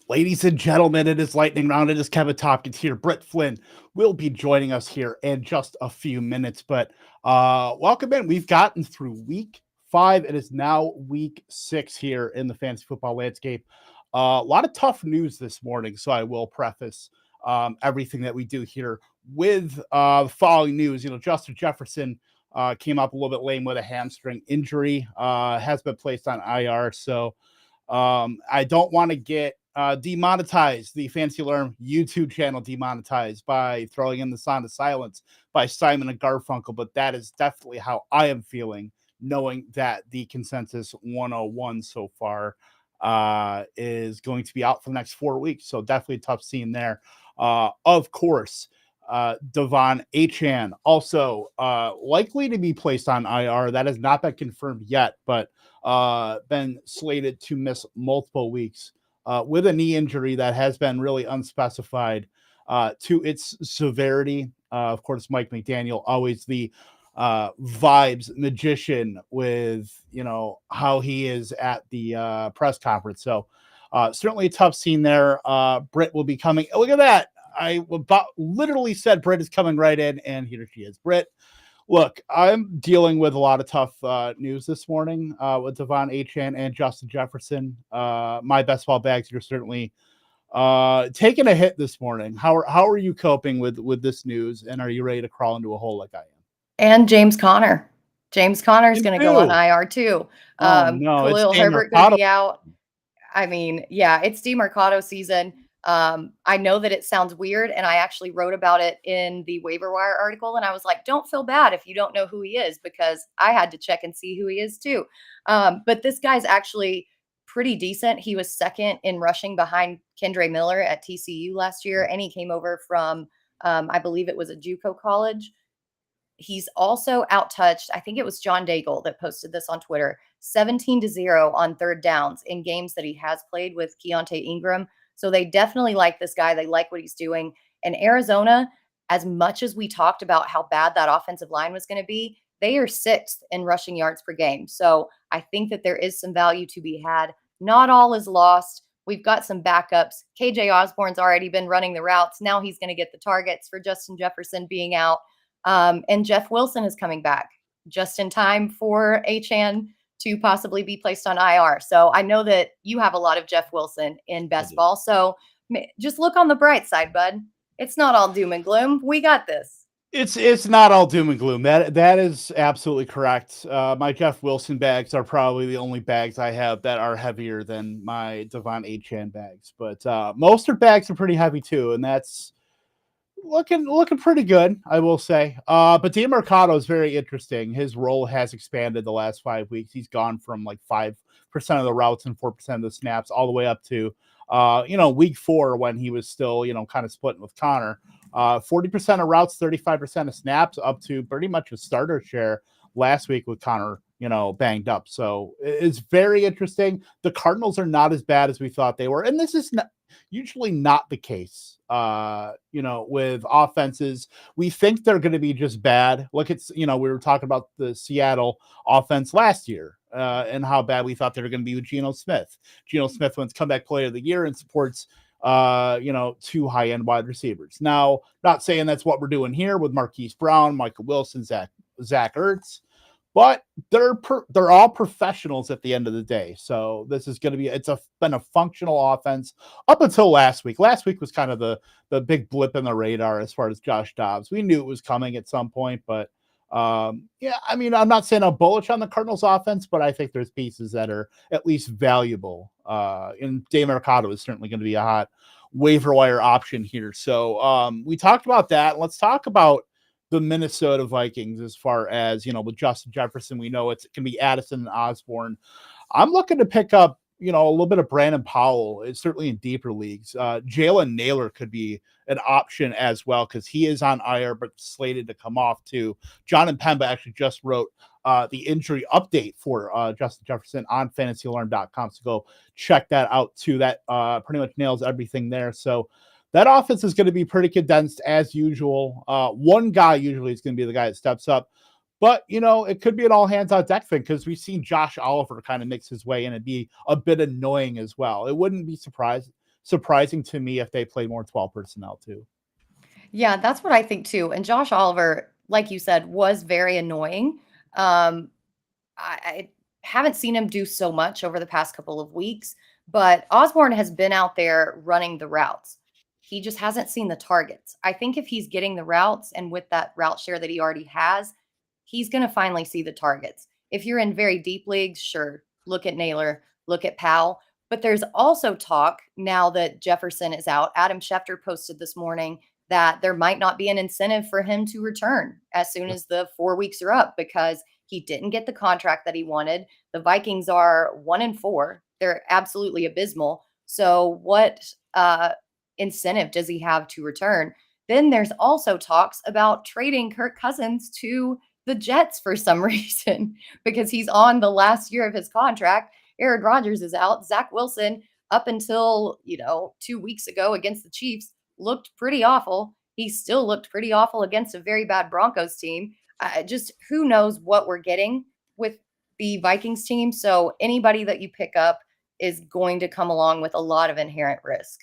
Ladies and gentlemen, it is Lightning Round. It is Kevin Tompkins here. Britt Flinn will be joining us here in just a few minutes. But welcome in. We've gotten through week 5. It is now week 6 here in the fantasy football landscape. A lot of tough news this morning, so I will preface everything that we do here with the following news. Justin Jefferson came up a little bit lame with a hamstring injury, has been placed on IR. So I don't want to get demonetized, the Fancy Learn YouTube channel demonetized by throwing in the sound of silence by Simon and Garfunkel, but that is definitely how I am feeling, knowing that the consensus 101 so far is going to be out for the next 4 weeks. So definitely a tough scene there. Of course, Devon Achane also likely to be placed on IR. That has not been confirmed yet, but been slated to miss multiple weeks with a knee injury that has been really unspecified to its severity. Of course, Mike McDaniel, always the vibes magician with, how he is at the press conference. So certainly a tough scene there. Britt will be coming. Look at that. I literally said Britt is coming right in, and here she is. Britt, look, I'm dealing with a lot of tough news this morning with Devon Achane and Justin Jefferson. My best ball bags are certainly taking a hit this morning. How are you coping with this news, and are you ready to crawl into a hole like I am? And James Conner. James Conner is going to go on Two. IR too. Oh no, it's Khalil Dan Herbert going to Mercado. be out. I mean, yeah, it's DeMarcado season. I know that it sounds weird, and I actually wrote about it in the Waiver Wire article, and I was like, don't feel bad if you don't know who he is, because I had to check and see who he is too. But this guy's actually pretty decent. He was second in rushing behind Kendre Miller at TCU last year, and he came over from, I believe it was a JUCO college. He's also outtouched, I think it was John Daigle that posted this on Twitter, 17-0 on third downs in games that he has played with Keontae Ingram. So they definitely like this guy. They like what he's doing. And Arizona, as much as we talked about how bad that offensive line was going to be, they are 6th in rushing yards per game. So I think that there is some value to be had. Not all is lost. We've got some backups. KJ Osborne's already been running the routes. Now he's going to get the targets for Justin Jefferson being out. And Jeff Wilson is coming back just in time for Achane to possibly be placed on IR. So I know that you have a lot of Jeff Wilson in best ball. So just look on the bright side, bud. It's not all doom and gloom. We got this. It's not all doom and gloom. That is absolutely correct. My Jeff Wilson bags are probably the only bags I have that are heavier than my Devon Achane bags. But Mostert bags are pretty heavy too, and that's looking pretty good, I will say. But DeMarcado is very interesting. His role has expanded the last 5 weeks. He's gone from like 5% of the routes and 4% of the snaps all the way up to week 4 when he was still, kind of splitting with Connor. 40% of routes, 35% of snaps, up to pretty much a starter share last week with Connor, banged up. So it's very interesting. The Cardinals are not as bad as we thought they were. And this is usually not the case, with offenses. We think they're going to be just bad. Look, we were talking about the Seattle offense last year and how bad we thought they were going to be with Geno Smith. Geno Smith wins comeback player of the year and supports 2 high-end wide receivers. Now, not saying that's what we're doing here with Marquise Brown, Michael Wilson, Zach Ertz, but they're all professionals at the end of the day. So this is going to be been a functional offense up until last week. Last week was kind of the big blip in the radar as far as Josh Dobbs. We knew it was coming at some point, but I'm not saying I'm bullish on the Cardinals offense, but I think there's pieces that are at least valuable. And DeMarcado is certainly going to be a hot waiver wire option here. So we talked about that. Let's talk about the Minnesota Vikings as far as, with Justin Jefferson. We know it can be Addison and Osborne. I'm looking to pick up, a little bit of Brandon Powell. It's certainly in deeper leagues. Jalen Naylor could be an option as well because he is on IR but slated to come off too. John and Pemba actually just wrote the injury update for Justin Jefferson on fantasyalarm.com. So go check that out too. That pretty much nails everything there. So that offense is going to be pretty condensed as usual. One guy usually is going to be the guy that steps up. But, it could be an all-hands-on deck thing because we've seen Josh Oliver kind of mix his way in and be a bit annoying as well. It wouldn't be surprising surprising to me if they play more 12 personnel too. Yeah, that's what I think too. And Josh Oliver, like you said, was very annoying. I haven't seen him do so much over the past couple of weeks, but Osborne has been out there running the routes. He just hasn't seen the targets. I think if he's getting the routes and with that route share that he already has, he's going to finally see the targets. If you're in very deep leagues, sure, look at Naylor, look at Powell. But there's also talk now that Jefferson is out. Adam Schefter posted this morning that there might not be an incentive for him to return as soon as the 4 weeks are up because he didn't get the contract that he wanted. The Vikings are 1-4. They're absolutely abysmal. So what incentive does he have to return? Then there's also talks about trading Kirk Cousins to the Jets for some reason because he's on the last year of his contract. Aaron Rodgers is out. Zach Wilson, up until 2 weeks ago against the Chiefs, looked pretty awful. He still looked pretty awful against a very bad Broncos team. Just who knows what we're getting with the Vikings team. So anybody that you pick up is going to come along with a lot of inherent risk.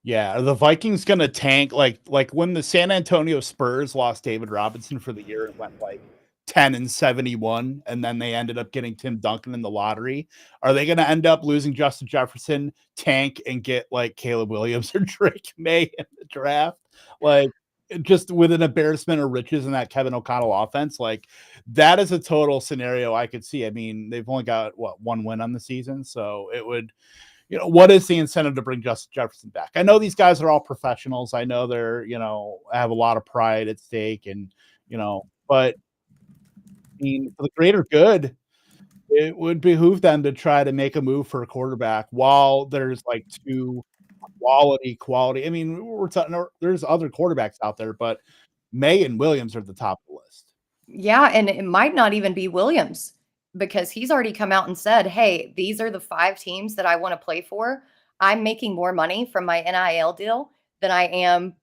Yeah, are the Vikings gonna tank like when the San Antonio Spurs lost David Robinson for the year and went like 10-71, and then they ended up getting Tim Duncan in the lottery? Are they gonna end up losing Justin Jefferson, tank, and get like Caleb Williams or Drake May in the draft? Like just with an embarrassment of riches in that Kevin O'Connell offense, like that is a total scenario I could see. I mean, they've only got one win on the season, so it would what is the incentive to bring Justin Jefferson back? I know these guys are all professionals. I know they're, have a lot of pride at stake and, but I mean, for the greater good, it would behoove them to try to make a move for a quarterback while there's like two quality. I mean, we're talking, there's other quarterbacks out there, but May and Williams are at the top of the list. Yeah, and it might not even be Williams because he's already come out and said, "Hey, these are the 5 teams that I want to play for. I'm making more money from my NIL deal than I am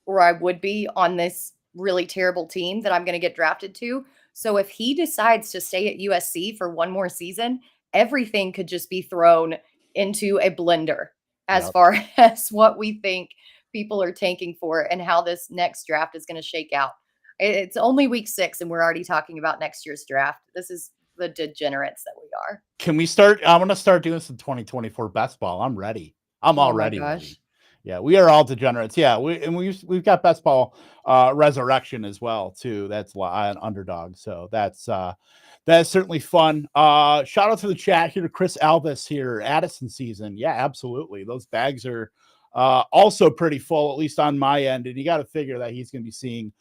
or I would be on this really terrible team that I'm going to get drafted to." So if he decides to stay at USC for one more season, everything could just be thrown into a blender as far as what we think people are tanking for and how this next draft is going to shake out. It's only week 6 and we're already talking about next year's draft. This is the degenerates that we are. Can we start? I'm going to start doing some 2024 best ball. I'm ready. I'm already ready. Yeah, we are all degenerates. Yeah, we've got best ball resurrection as well too. That's an underdog. So that's certainly fun. Shout out to the chat here to Chris Alvis here. Addison season. Yeah, absolutely. Those bags are also pretty full, at least on my end. And you got to figure that he's going to be seeing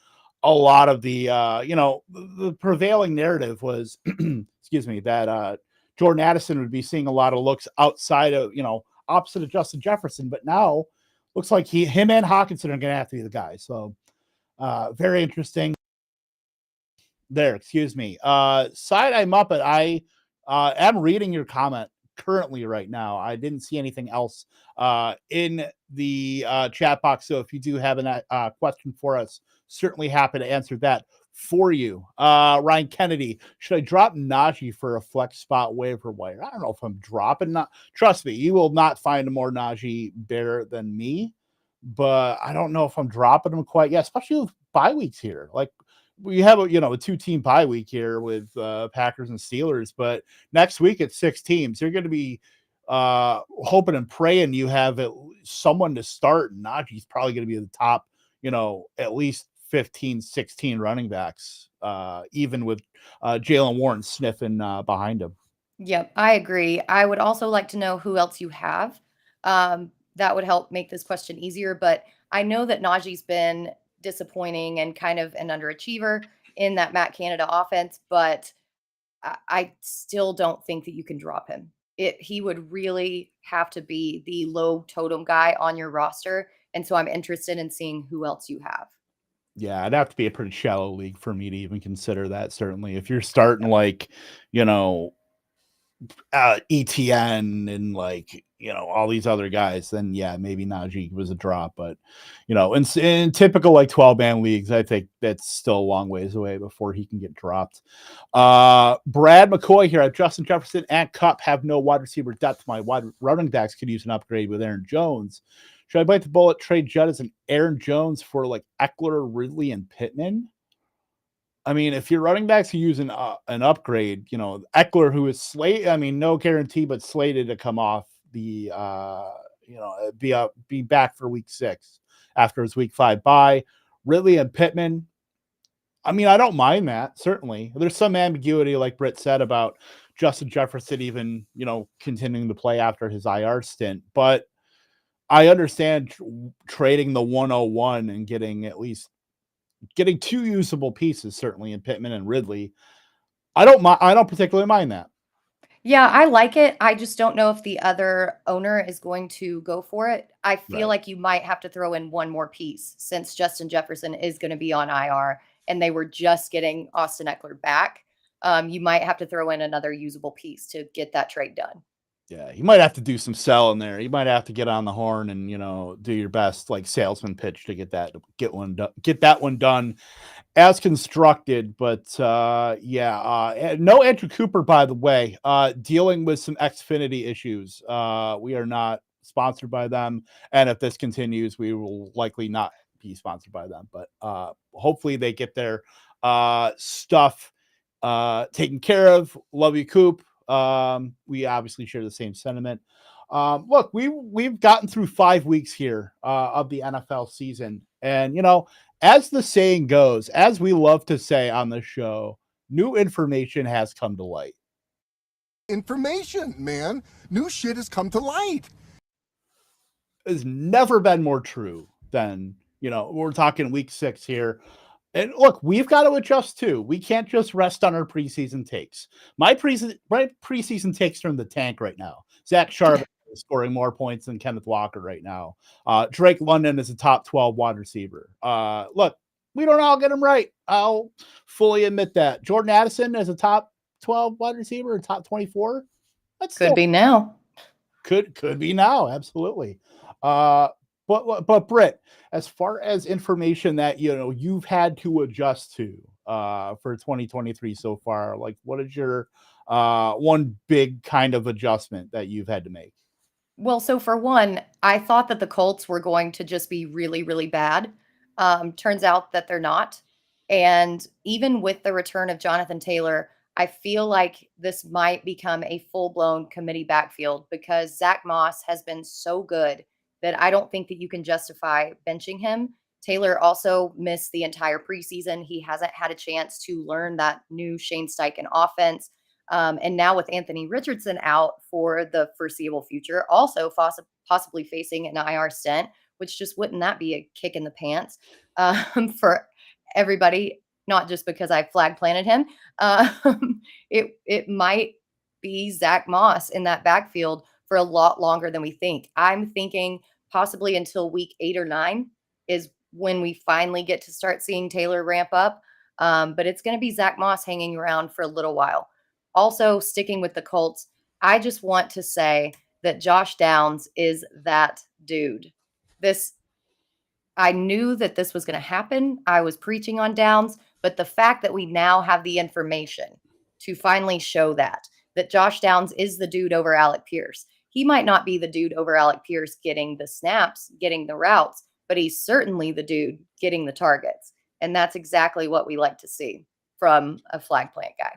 a lot of the the prevailing narrative was excuse me, that Jordan Addison would be seeing a lot of looks outside of opposite of Justin Jefferson, but now looks like him and Hawkinson are going to have to be the guys. So very interesting there. Excuse me. Side-eye Muppet, I am reading your comment currently right now. I didn't see anything else in the chat box. So if you do have a question for us, certainly happy to answer that for you. Ryan Kennedy, should I drop Najee for a flex spot waiver wire? I don't know if I'm dropping. Trust me, you will not find a more Najee bearer than me, but I don't know if I'm dropping him quite yet, especially with bye weeks here. Like we have a 2-team bye week here with Packers and Steelers, but next week it's 6 teams. You're going to be hoping and praying you have someone to start. And Najee's probably going to be at the top, at least 15, 16 running backs, even with Jalen Warren sniffing behind him. Yep, I agree. I would also like to know who else you have. That would help make this question easier. But I know that Najee's been disappointing and kind of an underachiever in that Matt Canada offense, but I still don't think that you can drop him. He would really have to be the low totem guy on your roster. And so I'm interested in seeing who else you have. Yeah, it'd have to be a pretty shallow league for me to even consider that. Certainly, if you're starting like, ETN and like all these other guys, then yeah, maybe Najee was a drop. But, in typical like 12-man leagues, I think that's still a long ways away before he can get dropped. Brad McCoy here at Justin Jefferson and Cup have no wide receiver depth. My wide running backs could use an upgrade with Aaron Jones. Should I bite the bullet, trade Judd as an Aaron Jones for like Eckler, Ridley, and Pittman? I mean, if your running backs are using an upgrade, Eckler, who is slated, no guarantee, but slated to come off the, be back for week 6 after his week 5 bye. Ridley and Pittman, I don't mind that, certainly. There's some ambiguity, like Britt said, about Justin Jefferson even, continuing to play after his IR stint. But I understand trading the 101 and getting 2 usable pieces, certainly in Pittman and Ridley. I don't particularly mind that. Yeah, I like it. I just don't know if the other owner is going to go for it. I feel like you might have to throw in one more piece since Justin Jefferson is going to be on IR and they were just getting Austin Eckler back. You might have to throw in another usable piece to get that trade done. Yeah, you might have to do some selling there. You might have to get on the horn and do your best like salesman pitch to get that one done as constructed. But no Andrew Cooper, by the way, dealing with some Xfinity issues. We are not sponsored by them, and if this continues, we will likely not be sponsored by them. But hopefully they get their stuff taken care of. Love you, Coop. We obviously share the same sentiment. Look, we've gotten through 5 weeks here of the NFL season, and as the saying goes, as we love to say on the show, new information has come to light. Information, man. New shit has come to light. Has never been more true than, we're talking week 6 here. And look, we've got to adjust too. We can't just rest on our preseason takes. My preseason takes are in the tank right now. Zach Charbonnet is scoring more points than Kenneth Walker right now. Drake London is a top 12 wide receiver. Look, we don't all get him right. I'll fully admit that. Jordan Addison is a top 12 wide receiver, or top 24. Could be now. Could be now. Absolutely. But Britt, as far as information that you've had to adjust to for 2023 so far, like what is your one big kind of adjustment that you've had to make? Well, so for one, I thought that the Colts were going to just be really, really bad. Turns out that they're not. And even with the return of Jonathan Taylor, I feel like this might become a full-blown committee backfield because Zach Moss has been so good that I don't think that you can justify benching him. Taylor also missed the entire preseason. He hasn't had a chance to learn that new Shane Steichen offense. And now with Anthony Richardson out for the foreseeable future, also possibly facing an IR stint, which just wouldn't that be a kick in the pants for everybody, not just because I flag planted him. It might be Zach Moss in that backfield for a lot longer than we think. I'm thinking possibly until week 8 or 9 is when we finally get to start seeing Taylor ramp up. But it's going to be Zach Moss hanging around for a little while. Also, sticking with the Colts, I just want to say that Josh Downs is that dude. I knew that this was going to happen. I was preaching on Downs, but the fact that we now have the information to finally show that Josh Downs is the dude over Alec Pierce. He might not be the dude over Alec Pierce getting the snaps, getting the routes, but he's certainly the dude getting the targets. And that's exactly what we like to see from a flag plant guy.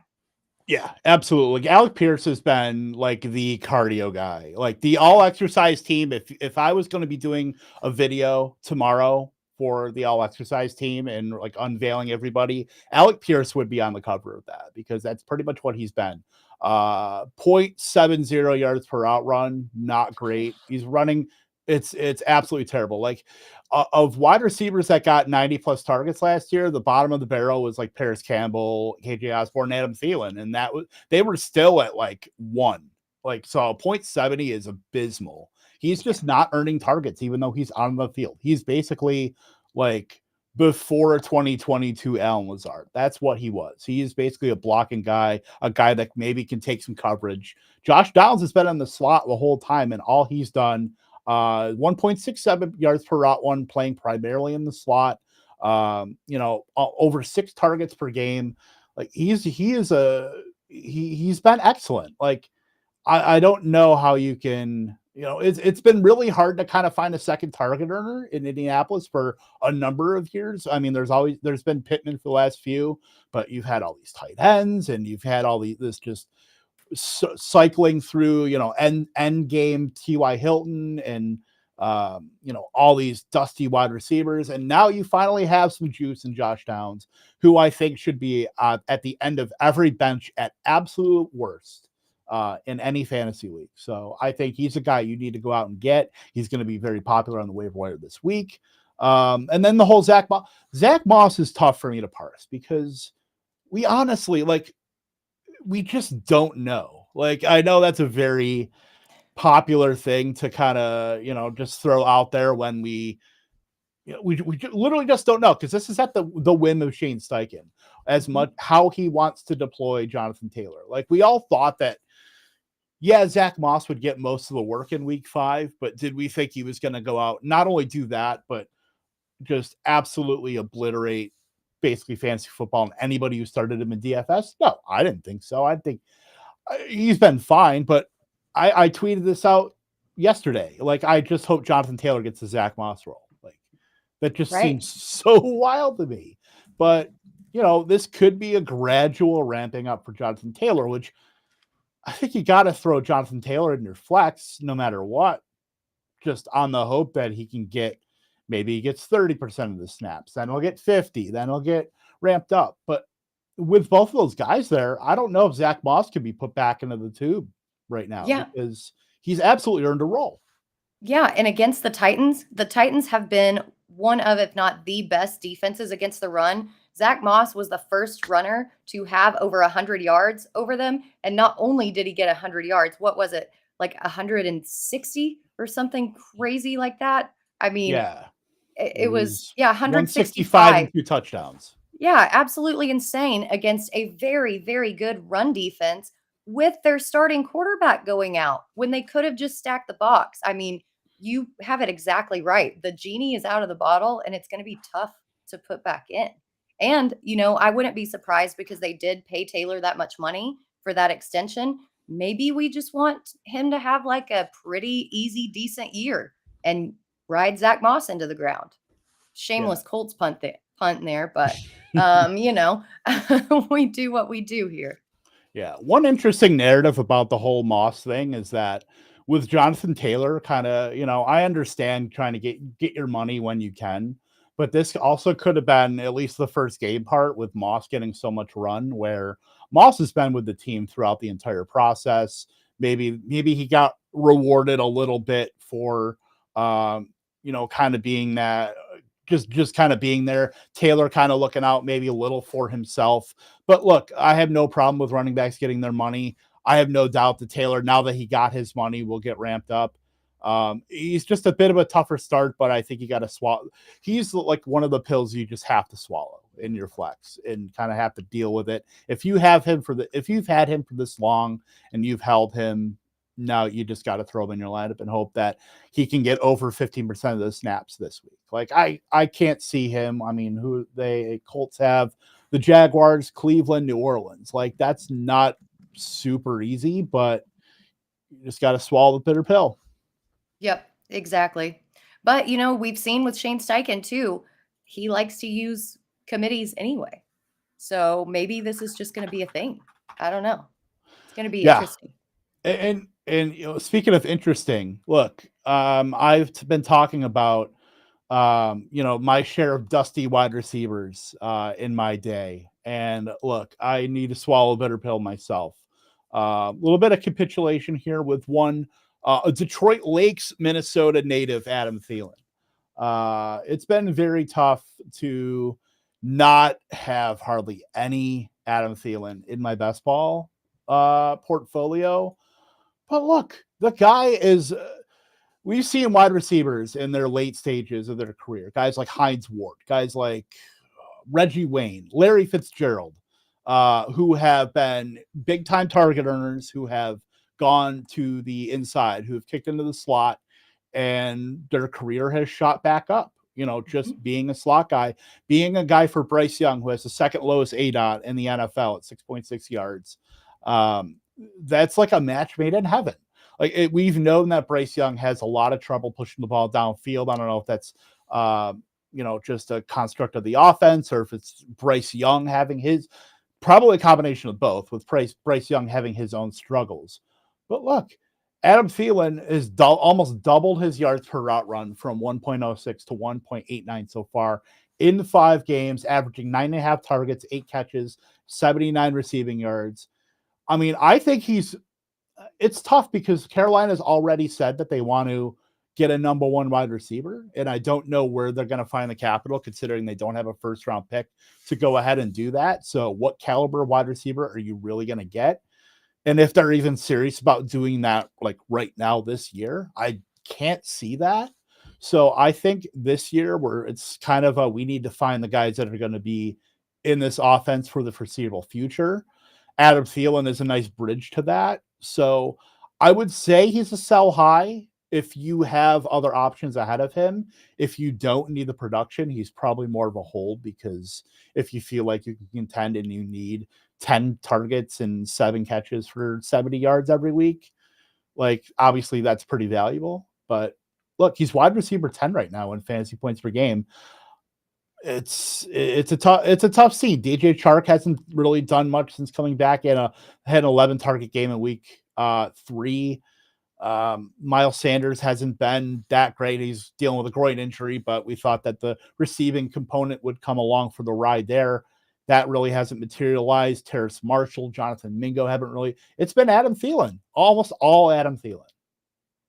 Yeah, absolutely. Like Alec Pierce has been like the cardio guy, like the all exercise team. If I was going to be doing a video tomorrow for the all exercise team and like unveiling everybody, Alec Pierce would be on the cover of that because that's pretty much what he's been. 0.70 yards per outrun, not great. He's running. It's absolutely terrible. Like of wide receivers that got 90 plus targets last year, the bottom of the barrel was like Paris Campbell, KJ Osborne, Adam Thielen, and they were still at like 1. Like so, 0.70 is abysmal. He's just not earning targets, even though he's on the field. He's basically like before 2022 Allen Lazard. That's what he was. He is basically a blocking guy, a guy that maybe can take some coverage. Josh Downs has been in the slot the whole time, and all he's done, 1.67 yards per route one, playing primarily in the slot. Over 6 targets per game. Like he's been excellent. Like I don't know how you can, it's been really hard to kind of find a second target earner in Indianapolis for a number of years. I mean, there's been Pittman for the last few, but you've had all these tight ends and you've had all this just cycling through, end game T.Y. Hilton and, all these dusty wide receivers. And now you finally have some juice in Josh Downs, who I think should be at the end of every bench at absolute worst in any fantasy league. So I think he's a guy you need to go out and get. He's going to be very popular on the waiver wire this week. And then the whole Zach Moss is tough for me to parse because we honestly, we just don't know. Like, I know that's a very popular thing to kind of, just throw out there when we literally just don't know, because this is at the whim of Shane Steichen as much how he wants to deploy Jonathan Taylor. Like, we all thought that, Zach Moss would get most of the work in week 5, but did we think he was going to go out, not only do that, but just absolutely obliterate basically fantasy football and anybody who started him in DFS? No, I didn't think so. I think he's been fine, but I tweeted this out yesterday. Like, I just hope Jonathan Taylor gets the Zach Moss role. Like, that just seems so wild to me. But, this could be a gradual ramping up for Jonathan Taylor, which I think you got to throw Jonathan Taylor in your flex no matter what, just on the hope that he can maybe he gets 30% of the snaps, then he'll get 50, then he'll get ramped up. But with both of those guys there, I don't know if Zach Moss can be put back into the tube right now, because he's absolutely earned a role. Yeah, and against the Titans have been one of, if not the best defenses against the run. Zach Moss was the first runner to have over 100 yards over them. And not only did he get 100 yards, what was it, like 160 or something crazy like that? I mean, it was 165 and 2 touchdowns. Yeah, absolutely insane against a very, very good run defense with their starting quarterback going out when they could have just stacked the box. I mean, you have it exactly right. The genie is out of the bottle, and it's going to be tough to put back in. And, I wouldn't be surprised, because they did pay Taylor that much money for that extension. Maybe we just want him to have like a pretty easy, decent year and ride Zach Moss into the ground. Shameless Colts punt there, but we do what we do here. Yeah. One interesting narrative about the whole Moss thing is that with Jonathan Taylor, kind of, I understand trying to get your money when you can, but this also could have been at least the first game part with Moss getting so much run, where Moss has been with the team throughout the entire process. Maybe he got rewarded a little bit for, kind of being that, just kind of being there. Taylor kind of looking out maybe a little for himself. But look, I have no problem with running backs getting their money. I have no doubt that Taylor, now that he got his money, will get ramped up. He's just a bit of a tougher start, but I think you got to swallow. He's like one of the pills you just have to swallow in your flex and kind of have to deal with it. If you've had him for this long and you've held him, now you just got to throw him in your lineup and hope that he can get over 15% of the snaps this week. Like, I can't see him. I mean, Colts have the Jaguars, Cleveland, New Orleans. Like, that's not super easy, but you just got to swallow the bitter pill. Yep, exactly. But, we've seen with Shane Steichen too, he likes to use committees anyway. So maybe this is just going to be a thing. I don't know. It's going to be interesting. And speaking of interesting, look, I've been talking about, my share of dusty wide receivers in my day. And look, I need to swallow a bitter pill myself. A little bit of capitulation here with one, a Detroit Lakes, Minnesota native, Adam Thielen. It's been very tough to not have hardly any Adam Thielen in my best ball portfolio. But look, the guy is we've seen wide receivers in their late stages of their career, guys like Hines Ward, guys like Reggie Wayne, Larry Fitzgerald, who have been big time target earners, who have gone to the inside, who have kicked into the slot, and their career has shot back up. Just being a slot guy, being a guy for Bryce Young, who has the second lowest ADOT in the NFL at 6.6 yards. That's like a match made in heaven. We've known that Bryce Young has a lot of trouble pushing the ball downfield. I don't know if that's, just a construct of the offense or if it's Bryce Young having probably a combination of both, with Bryce Young having his own struggles. But look, Adam Thielen is almost doubled his yards per route run from 1.06 to 1.89 so far in 5 games, averaging 9.5 targets, 8 catches, 79 receiving yards. I mean, I think it's tough because Carolina's already said that they want to get a number 1 wide receiver, and I don't know where they're going to find the capital, considering they don't have a first-round pick to go ahead and do that. So what caliber wide receiver are you really going to get? And if they're even serious about doing that, like right now this year, I can't see that. So I think this year where it's kind of we need to find the guys that are going to be in this offense for the foreseeable future. Adam Thielen is a nice bridge to that. So I would say he's a sell high if you have other options ahead of him. If you don't need the production, he's probably more of a hold, because if you feel like you can contend and you need 10 targets and 7 catches for 70 yards every week, obviously that's pretty valuable. But look, he's wide receiver 10 right now in fantasy points per game. It's a tough scene. DJ Chark hasn't really done much since coming back had an 11 target game in week 3. Miles Sanders hasn't been that great. He's dealing with a groin injury, but we thought that the receiving component would come along for the ride there. That really hasn't materialized. Terrace Marshall, Jonathan Mingo haven't really. It's been Adam Thielen, almost all Adam Thielen.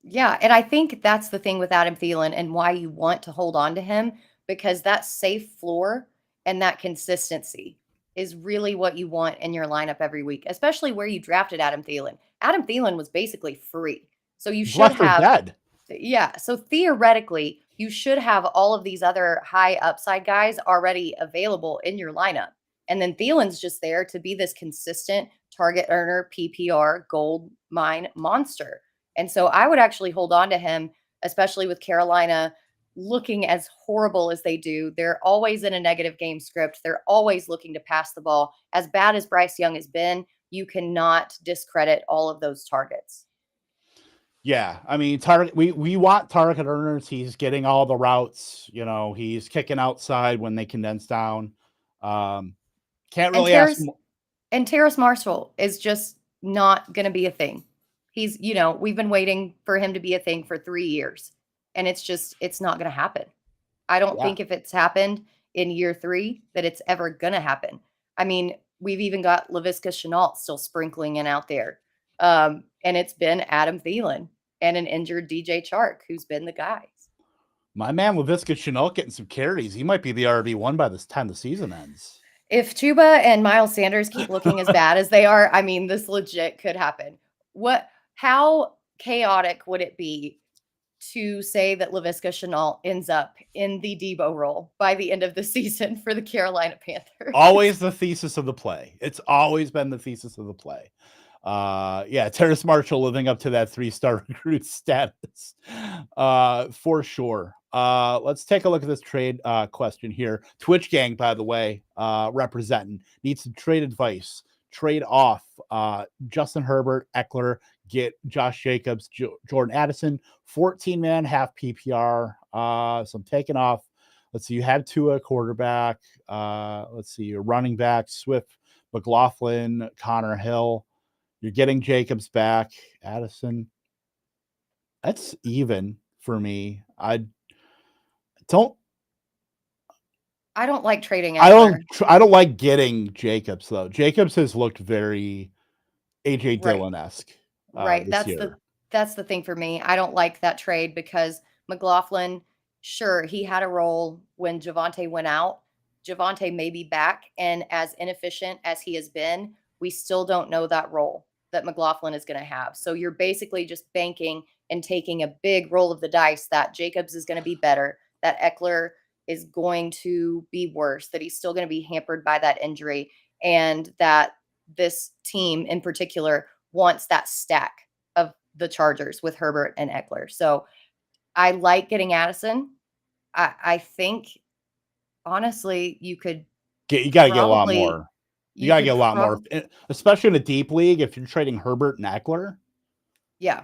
Yeah, and I think that's the thing with Adam Thielen and why you want to hold on to him, because that safe floor and that consistency is really what you want in your lineup every week, especially where you drafted Adam Thielen. Adam Thielen was basically free. So you should Left for have dead. Yeah, so theoretically, you should have all of these other high upside guys already available in your lineup. And then Thielen's just there to be this consistent target earner, PPR, gold mine monster. And so I would actually hold on to him, especially with Carolina looking as horrible as they do. They're always in a negative game script. They're always looking to pass the ball. As bad as Bryce Young has been, you cannot discredit all of those targets. Yeah, I mean, we want target earners. He's getting all the routes. He's kicking outside when they condense down. Can't really ask. And Terrace Marshall is just not going to be a thing. He's, we've been waiting for him to be a thing for 3 years, and it's not going to happen. I don't think if it's happened in year 3 that it's ever going to happen. I mean, we've even got Laviska Shenault still sprinkling in out there. And it's been Adam Thielen and an injured DJ Chark, who's been the guys. My man Laviska Shenault getting some carries. He might be the RB1 by this time the season ends. If Chuba and Miles Sanders keep looking as bad as they are, I mean, this legit could happen. How chaotic would it be to say that Laviska Shenault ends up in the Debo role by the end of the season for the Carolina Panthers? Always the thesis of the play. It's always been the thesis of the play. Terrace Marshall living up to that 3-star recruit status for sure. Let's take a look at this trade question here. Twitch gang, by the way, representing, needs some trade advice. Trade off Justin Herbert, Eckler, get Josh Jacobs, Jordan Addison, 14-man half PPR. So I'm taking off. Let's see, you had Tua quarterback. Let's see, your running back, Swift, McLaughlin, Connor Hill. You're getting Jacobs back, Addison. That's even for me. I don't like trading Eckler. I don't like getting Jacobs though. Jacobs has looked very AJ Dillon-esque. Right. That's the thing for me. I don't like that trade because McLaughlin, sure, he had a role when Javonte went out. Javonte may be back, and as inefficient as he has been, we still don't know that role that McLaughlin is going to have. So you're basically just banking and taking a big roll of the dice that Jacobs is going to be better, that Eckler is going to be worse, that he's still going to be hampered by that injury, and that this team in particular wants that stack of the Chargers with Herbert and Eckler. So I like getting Addison. I think, honestly, you got to get a lot more. You got to get a lot more, especially in a deep league. If you're trading Herbert and Eckler, yeah,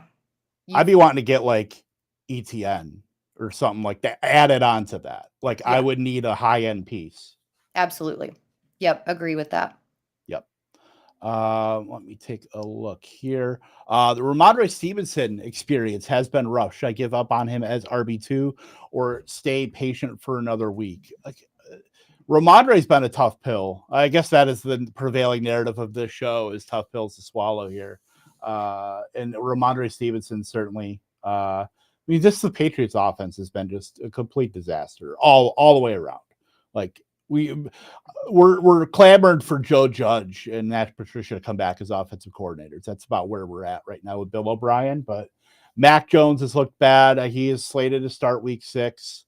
I'd be wanting to get like ETN or something like that added on to that. Like I would need a high end piece. Absolutely. Yep. Agree with that. Yep. Let me take a look here. The Rhamondre Stevenson experience has been rough. Should I give up on him as RB2 or stay patient for another week? Rhamondre's been a tough pill. I guess that is the prevailing narrative of this show, is tough pills to swallow here. And Rhamondre Stevenson certainly. I mean, just the Patriots offense has been just a complete disaster all the way around. Like we're clamoring for Joe Judge and Matt Patricia to come back as offensive coordinators. That's about where we're at right now with Bill O'Brien. But Mac Jones has looked bad. He is slated to start week 6.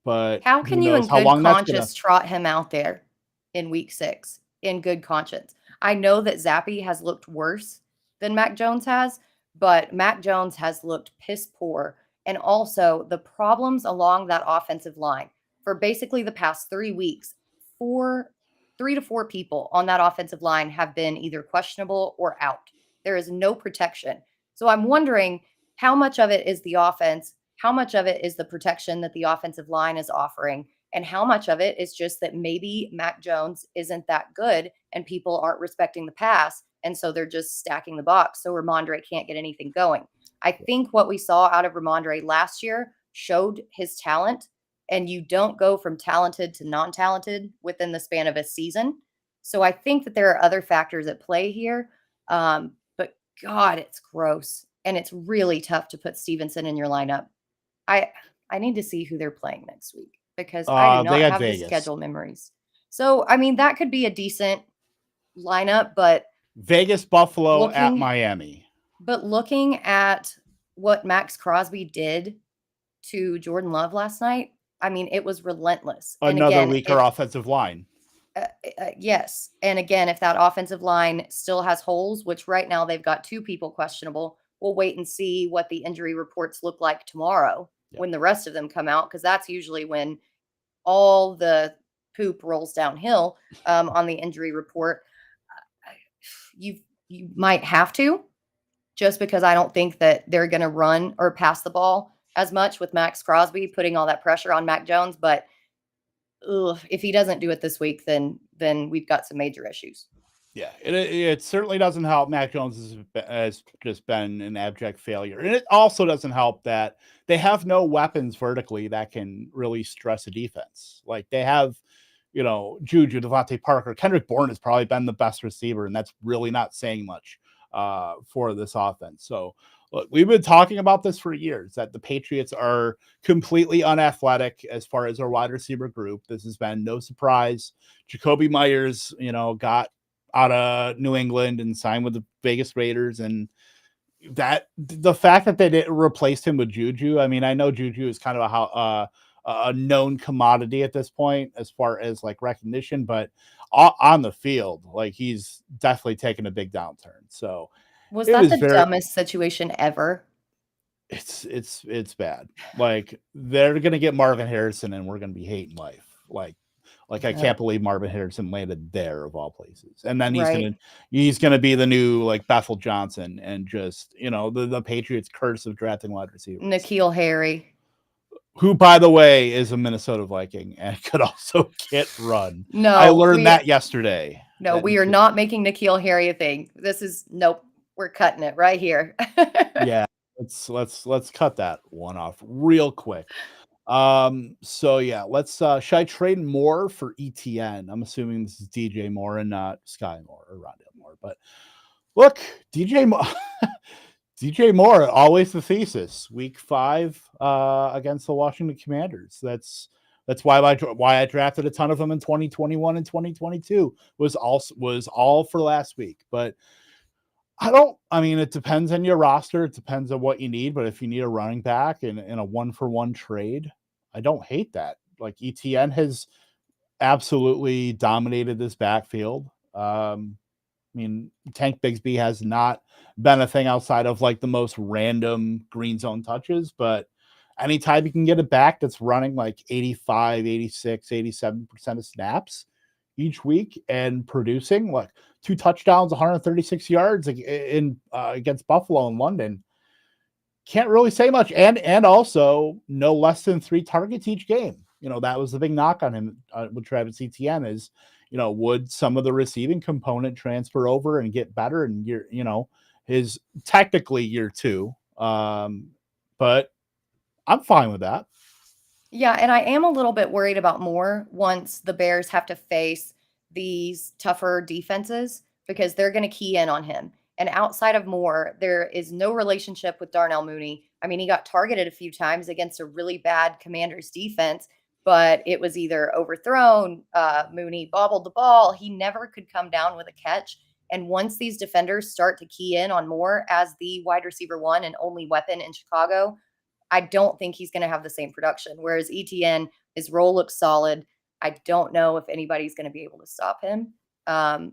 But how can you in good conscience trot him out there in week 6 in good conscience? I know that Zappy has looked worse than Mac Jones has, but Mac Jones has looked piss poor. And also the problems along that offensive line for basically the past 3 weeks, 3 to 4 people on that offensive line have been either questionable or out. There is no protection. So I'm wondering how much of it is the offense, how much of it is the protection that the offensive line is offering, and how much of it is just that maybe Mac Jones isn't that good and people aren't respecting the pass, and so they're just stacking the box so Rhamondre can't get anything going. I think what we saw out of Rhamondre last year showed his talent, and you don't go from talented to non-talented within the span of a season. So I think that there are other factors at play here, but God, it's gross, and it's really tough to put Stevenson in your lineup. I need to see who they're playing next week because I do not have the schedule memories. So, I mean, that could be a decent lineup, but Vegas, Buffalo at Miami. But looking at what Max Crosby did to Jordan Love last night, I mean, it was relentless. Another weaker offensive line. Yes. And again, if that offensive line still has holes, which right now they've got 2 people questionable, we'll wait and see what the injury reports look like tomorrow when the rest of them come out, because that's usually when all the poop rolls downhill on the injury report. You might have to, just because I don't think that they're going to run or pass the ball as much with Max Crosby putting all that pressure on Mac Jones. But if he doesn't do it this week, then we've got some major issues. Yeah, it certainly doesn't help. Mac Jones has just been an abject failure. And it also doesn't help that they have no weapons vertically that can really stress a defense. Like they have, Juju, DeVonata Parker. Kendrick Bourne has probably been the best receiver, and that's really not saying much for this offense. So, look, we've been talking about this for years, that the Patriots are completely unathletic as far as our wide receiver group. This has been no surprise. Jacoby Myers, got out of New England and signed with the Vegas Raiders, and that the fact that they didn't replace him with Juju. I mean, I know Juju is kind of a known commodity at this point as far as like recognition, but on the field, like he's definitely taken a big downturn. So was that the dumbest situation ever? It's bad. Like they're gonna get Marvin Harrison, and we're gonna be hating life. Like I can't believe Marvin Harrison landed there of all places. And then he's gonna be the new like Bethel Johnson, and just the Patriots curse of drafting wide receivers. N'Keal Harry, who by the way is a Minnesota Viking and could also get run. No, I learned that yesterday. No, we are not making N'Keal Harry a thing. This is nope. We're cutting it right here. Yeah, let's cut that one off real quick. So yeah, let's should I trade Moore for ETN? I'm assuming this is DJ Moore and not Sky Moore or Rondale Moore. But look, DJ Moore, always the thesis. Week 5 against the Washington Commanders. That's why I drafted a ton of them in 2021 and 2022 was all for last week. But I mean, it depends on your roster. It depends on what you need. But if you need a running back in a 1-for-1 trade, I don't hate that. Like ETN has absolutely dominated this backfield. I mean, Tank Bigsby has not been a thing outside of like the most random green zone touches, but anytime you can get it back that's running like 85, 86, 87% of snaps each week and producing like 2 touchdowns, 136 yards in against Buffalo and London, can't really say much. And also no less than 3 targets each game. That was the big knock on him with Travis Etienne is, would some of the receiving component transfer over and get better in his technically year 2. But I'm fine with that. Yeah, and I am a little bit worried about Moore once the Bears have to face these tougher defenses because they're going to key in on him. And outside of Moore, there is no relationship with Darnell Mooney. I mean, he got targeted a few times against a really bad Commanders defense, but it was either overthrown, Mooney bobbled the ball. He never could come down with a catch. And once these defenders start to key in on Moore as the wide receiver 1 and only weapon in Chicago, I don't think he's going to have the same production. Whereas ETN, his role looks solid. I don't know if anybody's going to be able to stop him.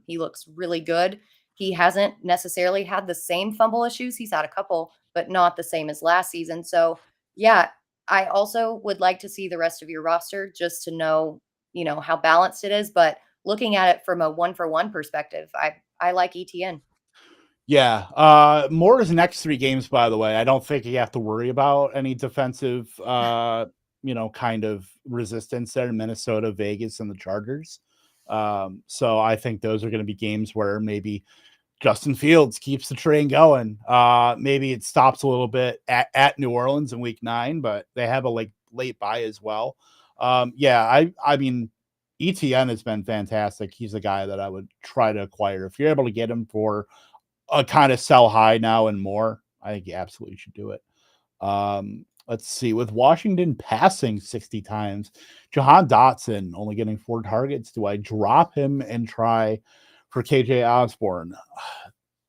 He looks really good. He hasn't necessarily had the same fumble issues. He's had a couple, but not the same as last season. So, yeah, I also would like to see the rest of your roster just to know, how balanced it is. But looking at it from a 1-for-1 perspective, I like ETN. Yeah. Moore's next 3 games, by the way, I don't think you have to worry about any defensive, kind of resistance there in Minnesota, Vegas, and the Chargers. So I think those are going to be games where maybe Justin Fields keeps the train going. Maybe it stops a little bit at New Orleans in week 9, but they have a late bye as well. I mean, ETN has been fantastic. He's the guy that I would try to acquire. If you're able to get him for a kind of sell high now and more, I think you absolutely should do it. Let's see. With Washington passing 60 times, Jahan Dotson only getting 4 targets. Do I drop him and try for KJ Osborne?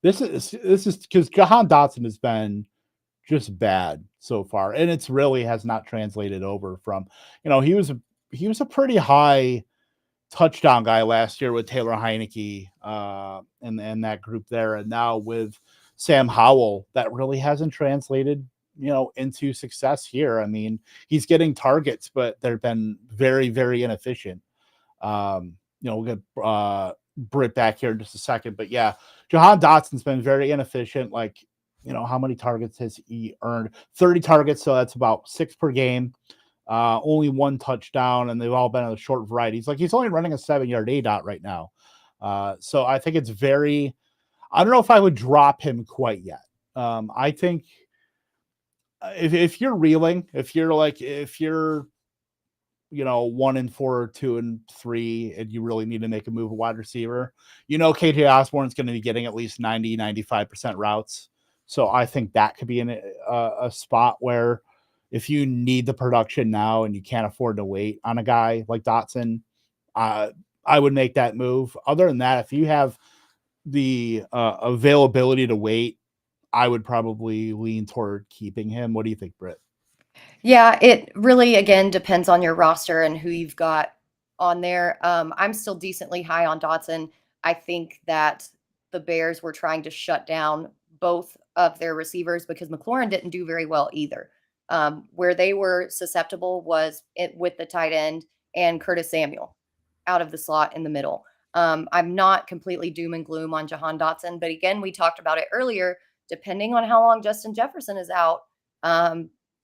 This is because Jahan Dotson has been just bad so far, and it's really has not translated over from, he was a pretty high touchdown guy last year with Taylor Heineke and that group there. And now with Sam Howell, that really hasn't translated, into success here. I mean, he's getting targets, but they've been very, very inefficient. We'll get Britt back here in just a second. But yeah, Jahan Dotson's been very inefficient. Like, how many targets has he earned? 30 targets, so that's about 6 per game. Only 1 touchdown, and they've all been of the short varieties. Like, he's only running a 7-yard ADOT right now. So I think it's I don't know if I would drop him quite yet. I think if you're reeling, if you're 1-4 or 2-3, and you really need to make a move a wide receiver, KJ Osborne's going to be getting at least 90-95% routes. So I think that could be in a spot where, if you need the production now and you can't afford to wait on a guy like Dotson, I would make that move. Other than that, if you have the availability to wait, I would probably lean toward keeping him. What do you think, Britt? Yeah, it really, again, depends on your roster and who you've got on there. I'm still decently high on Dotson. I think that the Bears were trying to shut down both of their receivers because McLaurin didn't do very well either. Where they were susceptible was with the tight end and Curtis Samuel out of the slot in the middle. I'm not completely doom and gloom on Jahan Dotson, but again, we talked about it earlier. Depending on how long Justin Jefferson is out,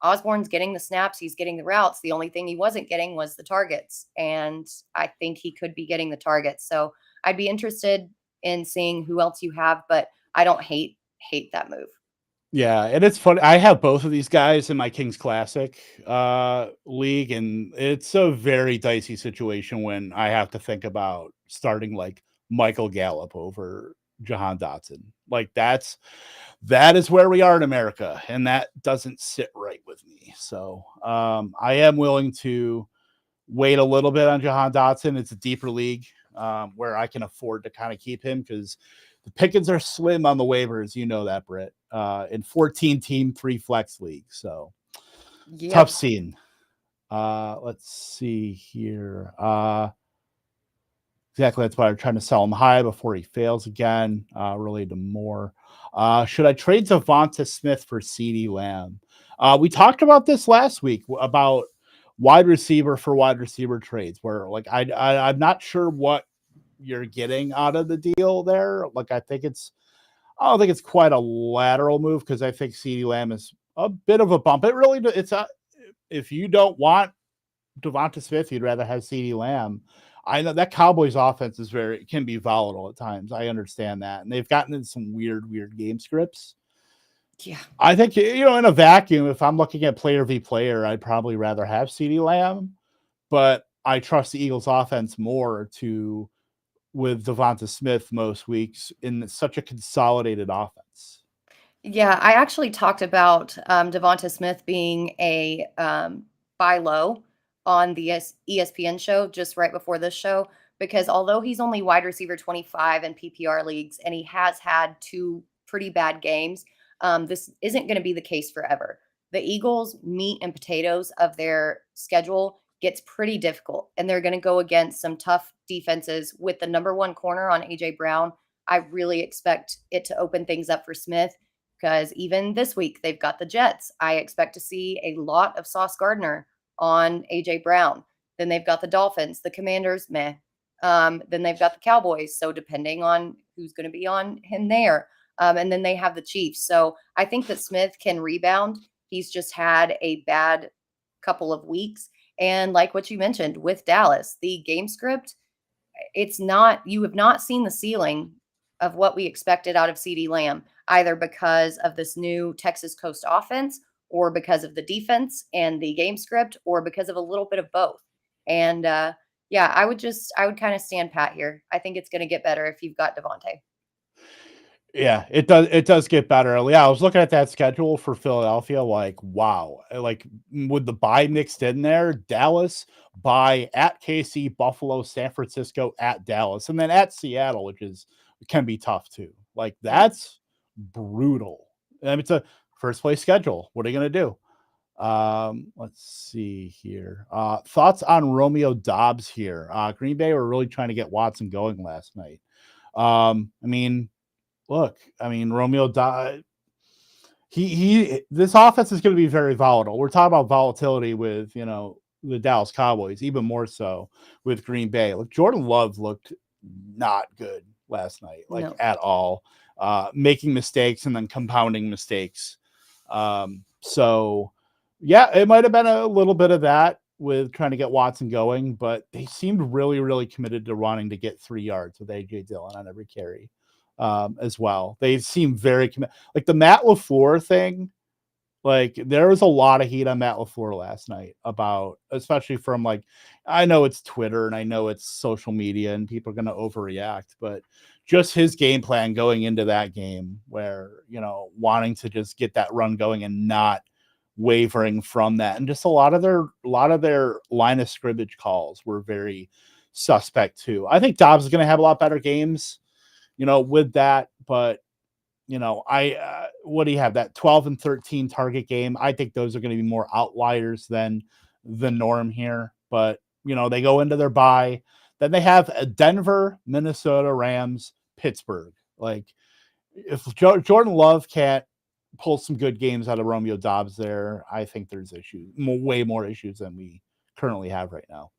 Osborne's getting the snaps, he's getting the routes. The only thing he wasn't getting was the targets, and I think he could be getting the targets. So I'd be interested in seeing who else you have, but I don't hate that move. Yeah, and it's funny. I have both of these guys in my Kings Classic league, and it's a very dicey situation when I have to think about starting like Michael Gallup over Jahan Dotson. Like that is where we are in America, and that doesn't sit right with me. So I am willing to wait a little bit on Jahan Dotson. It's a deeper league where I can afford to kind of keep him because the pickings are slim on the waivers. You know that, Britt. In 14-team, 3 flex leagues. So tough scene. Let's see here. Exactly. That's why I'm trying to sell him high before he fails again. Related to more. Should I trade DeVonata Smith for CeeDee Lamb? We talked about this last week about wide receiver for wide receiver trades, where like I'm not sure what you're getting out of the deal there. Like I don't think it's quite a lateral move because I think CeeDee Lamb is a bit of a bump. If you don't want DeVonata Smith, you'd rather have CeeDee Lamb. I know that Cowboys offense can be volatile at times. I understand that. And they've gotten in some weird game scripts. Yeah. I think, in a vacuum, if I'm looking at player v player, I'd probably rather have CeeDee Lamb, but I trust the Eagles offense more with DeVonata Smith most weeks in such a consolidated offense. Yeah, I actually talked about DeVonata Smith being a buy low on the ESPN show just right before this show, because although he's only wide receiver 25 in PPR leagues and he has had 2 pretty bad games, this isn't going to be the case forever. The Eagles' meat and potatoes of their schedule gets pretty difficult, and they're going to go against some tough defenses with the number 1 corner on AJ Brown. I really expect it to open things up for Smith, because even this week they've got the Jets. I expect to see a lot of Sauce Gardner on AJ Brown. Then they've got the Dolphins, the Commanders, meh. Then they've got the Cowboys. So depending on who's going to be on him there. And then they have the Chiefs. So I think that Smith can rebound. He's just had a bad couple of weeks. And like what you mentioned with Dallas, the game script, you have not seen the ceiling of what we expected out of CeeDee Lamb, either because of this new Texas Coast offense or because of the defense and the game script or because of a little bit of both. And I would kind of stand pat here. I think it's going to get better if you've got DeVonta. Yeah, it does get better. Yeah, I was looking at that schedule for Philadelphia, like, wow. Like with the bye mixed in there, Dallas, bye at KC, Buffalo, San Francisco, at Dallas, and then at Seattle, which can be tough too. Like that's brutal. I mean, it's a first place schedule. What are you going to do? Let's see here. Thoughts on Romeo Doubs here. Green Bay were really trying to get Watson going last night. Romeo Doubs, this offense is going to be very volatile. We're talking about volatility with, the Dallas Cowboys, even more so with Green Bay. Look, Jordan Love looked not good last night, at all, making mistakes and then compounding mistakes. So yeah, it might've been a little bit of that with trying to get Watson going, but they seemed really, really committed to wanting to get 3 yards with AJ Dillon on every carry. As well. They seem very like the Matt LaFleur thing. Like there was a lot of heat on Matt LaFleur last night about, especially from I know it's Twitter and I know it's social media and people are going to overreact, but just his game plan going into that game where, wanting to just get that run going and not wavering from that. And just a lot of their line of scrimmage calls were very suspect too. I think Dobbs is going to have a lot better games, with that, but what do you have, that 12 and 13 target game? I think those are going to be more outliers than the norm here, but they go into their bye, then they have a Denver, Minnesota, Rams, Pittsburgh. Like if Jordan Love can't pull some good games out of Romeo Doubs there, I think there's issues, way more issues than we currently have right now.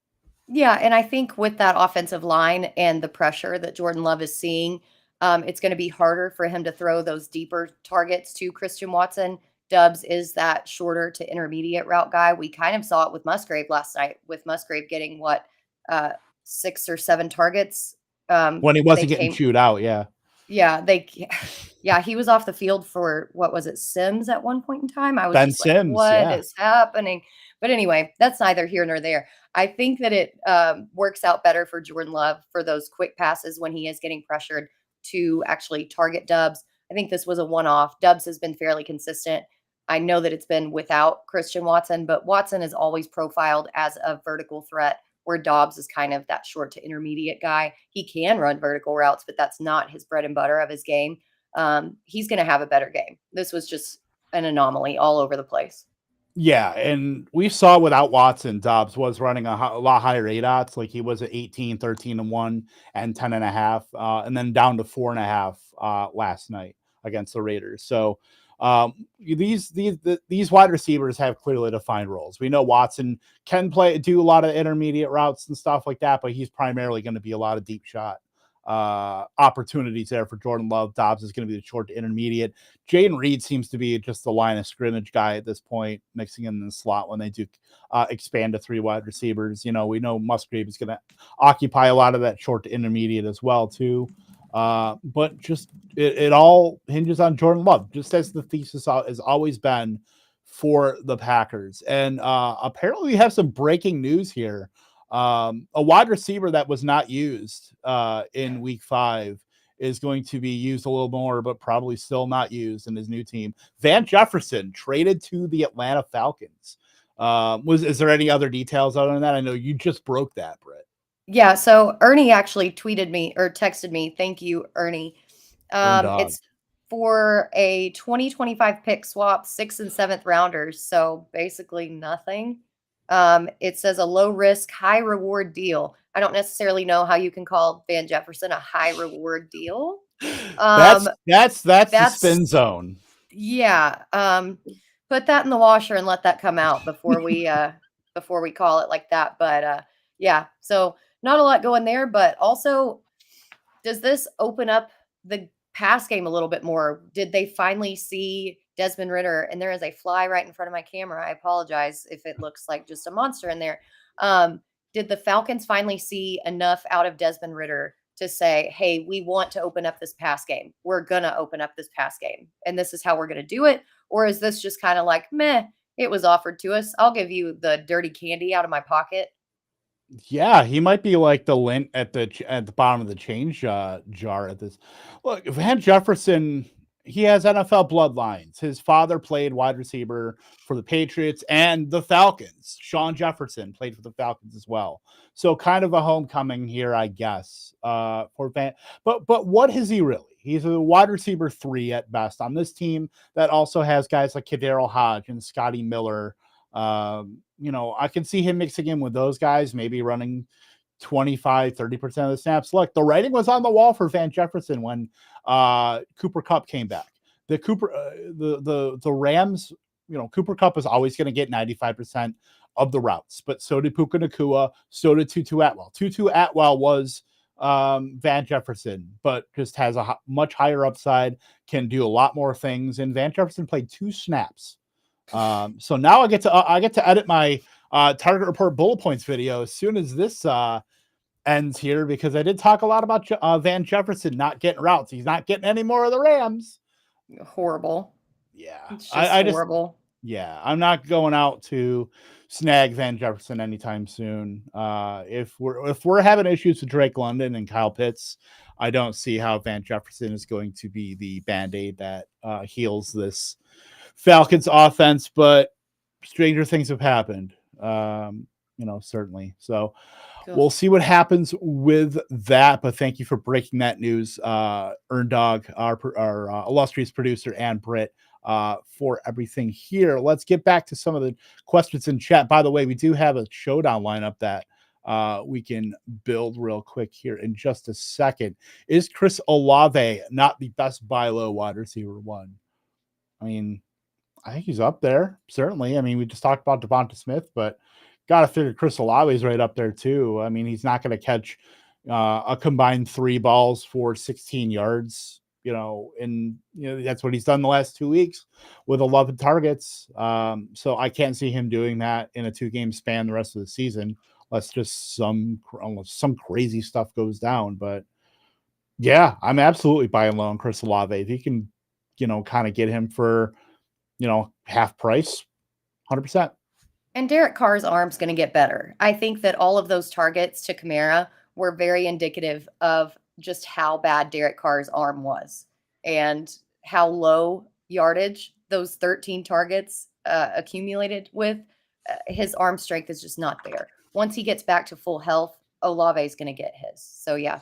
Yeah, and I think with that offensive line and the pressure that Jordan Love is seeing, it's going to be harder for him to throw those deeper targets to Christian Watson. Doubs is that shorter to intermediate route guy. We kind of saw it with Musgrave last night, with Musgrave getting 6 or 7 targets. When he wasn't getting chewed out, yeah. Yeah, he was off the field for, what was it, Sims at one point in time? I was Ben just Sims, what is happening? But anyway, that's neither here nor there. I think that it works out better for Jordan Love for those quick passes when he is getting pressured to actually target Doubs. I think this was a one-off. Doubs has been fairly consistent. I know that it's been without Christian Watson, but Watson is always profiled as a vertical threat where Dobbs is kind of that short to intermediate guy. He can run vertical routes, but that's not his bread and butter of his game. He's going to have a better game. This was just an anomaly all over the place. Yeah, and we saw without Watson, Dobbs was running a lot higher ADOTs. Like he was at 18, 13 and 1 and 10.5, and then down to 4.5 last night against the Raiders. So these wide receivers have clearly defined roles. We know Watson can do a lot of intermediate routes and stuff like that, but he's primarily going to be a lot of deep shot opportunities there for Jordan Love. Dobbs is going to be the short to intermediate. Jaden Reed seems to be just the line of scrimmage guy at this point, mixing in the slot when they do expand to 3 wide receivers. You know, we know Musgrave is going to occupy a lot of that short to intermediate as well too. But just it all hinges on Jordan Love, just as the thesis has always been for the Packers. And apparently we have some breaking news here. A wide receiver that was not used in week 5 is going to be used a little more, but probably still not used in his new team. Van Jefferson traded to the Atlanta Falcons. Is there any other details other than that? I know you just broke that, Britt. Yeah, so Ernie actually tweeted me or texted me. Thank you, Ernie. It's for a 2025 pick swap, 6th and 7th rounders. So basically nothing. It says a low risk, high reward deal. I don't necessarily know how you can call Van Jefferson a high reward deal. That's the spin zone. Yeah. Put that in the washer and let that come out before we call it like that. But yeah, so not a lot going there, but also does this open up the pass game a little bit more? Did they finally see Desmond Ridder? And there is a fly right in front of my camera. I apologize if it looks like just a monster in there. Did the Falcons finally see enough out of Desmond Ridder to say, hey, we want to open up this pass game. We're going to open up this pass game. And this is how we're going to do it. Or is this just kind of like, meh, it was offered to us. I'll give you the dirty candy out of my pocket. Yeah, he might be like the lint at the bottom of the change jar at this. Look, Van Jefferson, he has NFL bloodlines. His father played wide receiver for the Patriots and the Falcons. Sean Jefferson played for the Falcons as well. So kind of a homecoming here, I guess, for Van. But what is he really? He's a wide receiver 3 at best on this team that also has guys like Kadarius Hodge and Scotty Miller. You know, I can see him mixing in with those guys, maybe running 25, 30% of the snaps. Look, the writing was on the wall for Van Jefferson when Cooper Kupp came back. The Rams, you know, Cooper Kupp is always going to get 95% of the routes, but so did Puka Nacua, so did Tutu Atwell. Tutu Atwell was Van Jefferson, but just has a much higher upside, can do a lot more things. And Van Jefferson played 2 snaps. So now I get to edit my target report bullet points video as soon as this ends here, because I did talk a lot about Van Jefferson not getting routes. He's not getting any more of the Rams. Horrible. Yeah, it's just horrible. I'm not going out to snag Van Jefferson anytime soon. If we're having issues with Drake London and Kyle Pitts, I don't see how Van Jefferson is going to be the Band-Aid that heals this Falcons offense, but stranger things have happened, you know, certainly. So we'll see what happens with that. But thank you for breaking that news, Erndog, our illustrious producer, and Britt, for everything here. Let's get back to some of the questions in chat. By the way, we do have a showdown lineup that we can build real quick here in just a second. Is Chris Olave not the best buy low wide receiver 1? I mean, I think he's up there, certainly. I mean, we just talked about DeVonata Smith, but got to figure Chris Olave is right up there too. I mean, he's not going to catch a combined 3 balls for 16 yards, you know, and that's what he's done the last 2 weeks with 11 targets. So I can't see him doing that in a 2-game span the rest of the season, unless just some crazy stuff goes down. But yeah, I'm absolutely buying low on Chris Olave. If you can, you know, kind of get him for, you know, half price, 100%. And Derek Carr's arm's going to get better. I think that all of those targets to Kamara were very indicative of just how bad Derek Carr's arm was and how low yardage those 13 targets accumulated with. His arm strength is just not there. once he gets back to full health, Olave is going to get his. So yeah,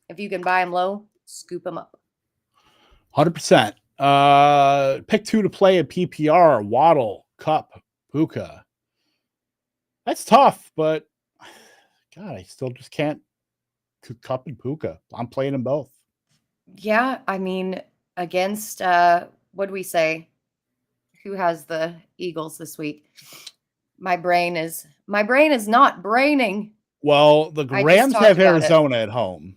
if you can buy him low, scoop him up. 100%. Pick 2 to play a PPR, Waddle, Cup, Puka. That's tough, but God, I still just can't. Cup and Puka. I'm playing them both. Yeah, I mean, against what do we say? Who has the Eagles this week? My brain is not braining. Well, the I just Rams talked have about it. Arizona at home.